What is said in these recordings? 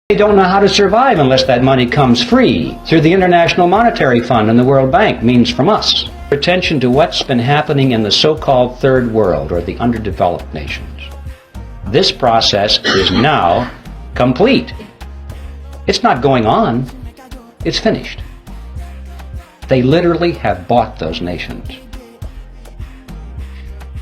They don't know how to survive unless that money comes free through the International Monetary Fund and the World Bank, means from us. Attention to what's been happening in the so-called third world, or the underdeveloped nations. This process is now complete. It's not going on. It's finished. They literally have bought those nations.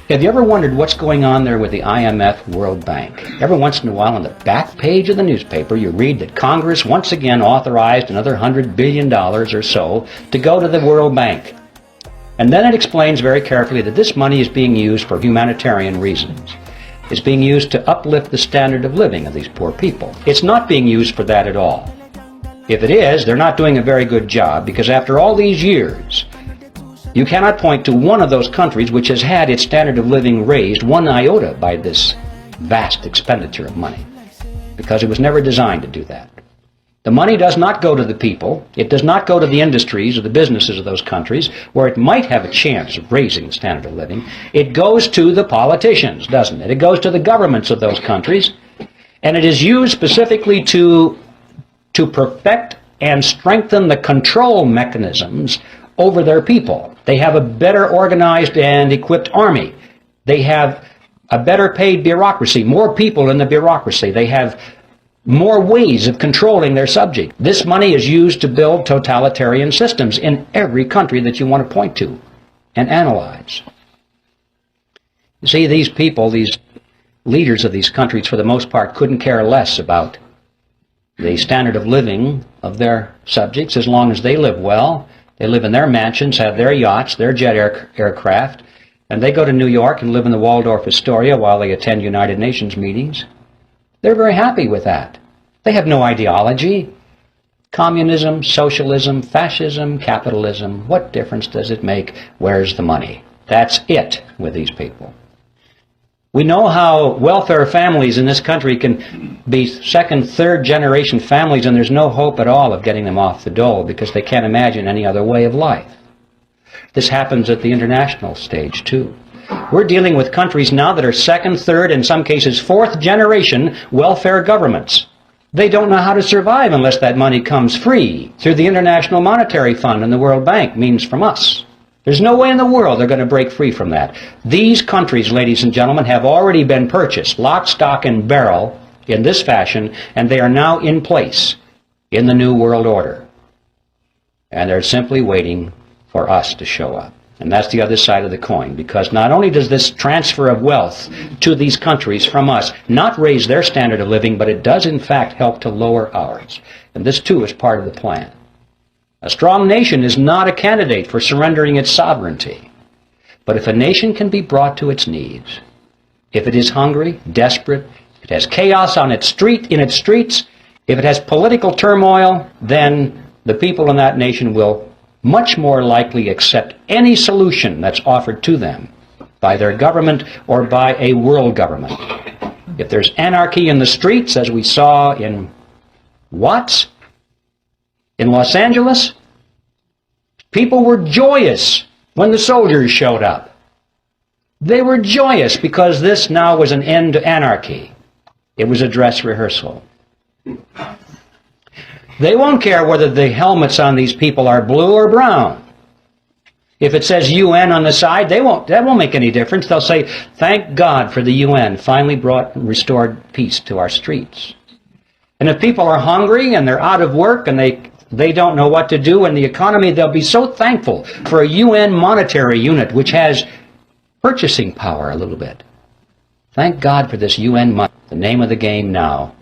Have you ever wondered what's going on there with the IMF World Bank? Every once in a while on the back page of the newspaper you read that Congress once again authorized another $100 billion or so to go to the World Bank. And then it explains very carefully that this money is being used for humanitarian reasons. It's being used to uplift the standard of living of these poor people. It's not being used for that at all. If it is, they're not doing a very good job, because after all these years, you cannot point to one of those countries which has had its standard of living raised one iota by this vast expenditure of money, because it was never designed to do that. The money does not go to the people. It does not go to the industries or the businesses of those countries where it might have a chance of raising the standard of living. It goes to the politicians, doesn't it? It goes to the governments of those countries, and it is used specifically to perfect and strengthen the control mechanisms over their people. They have a better organized and equipped army. They have a better paid bureaucracy, more people in the bureaucracy. They have more ways of controlling their subject. This money is used to build totalitarian systems in every country that you want to point to and analyze. You see, these people, these leaders of these countries, for the most part, couldn't care less about the standard of living of their subjects as long as they live well. They live in their mansions, have their yachts, their jet aircraft, and they go to New York and live in the Waldorf Astoria while they attend United Nations meetings. They're very happy with that. They have no ideology. Communism, socialism, fascism, capitalism, what difference does it make? Where's the money? That's it with these people. We know how welfare families in this country can be second, third generation families, and there's no hope at all of getting them off the dole because they can't imagine any other way of life. This happens at the international stage too. We're dealing with countries now that are second, third, in some cases fourth generation welfare governments. They don't know how to survive unless that money comes free through the International Monetary Fund and the World Bank, means from us. There's no way in the world they're going to break free from that. These countries, ladies and gentlemen, have already been purchased, lock, stock, and barrel, in this fashion, and they are now in place in the New World Order. And they're simply waiting for us to show up. And that's the other side of the coin, because not only does this transfer of wealth to these countries from us not raise their standard of living, but it does in fact help to lower ours. And this too is part of the plan. A strong nation is not a candidate for surrendering its sovereignty. But if a nation can be brought to its knees, if it is hungry, desperate, if it has chaos in its streets, if it has political turmoil, then the people in that nation will much more likely accept any solution that's offered to them by their government or by a world government. If there's anarchy in the streets, as we saw in Watts, in Los Angeles, people were joyous when the soldiers showed up. They were joyous because this now was an end to anarchy. It was a dress rehearsal. They won't care whether the helmets on these people are blue or brown. If it says UN on the side, that won't make any difference. They'll say, thank God for the UN finally brought and restored peace to our streets. And if people are hungry and they're out of work and they don't know what to do in the economy, they'll be so thankful for a UN monetary unit which has purchasing power a little bit. Thank God for this UN money. The name of the game now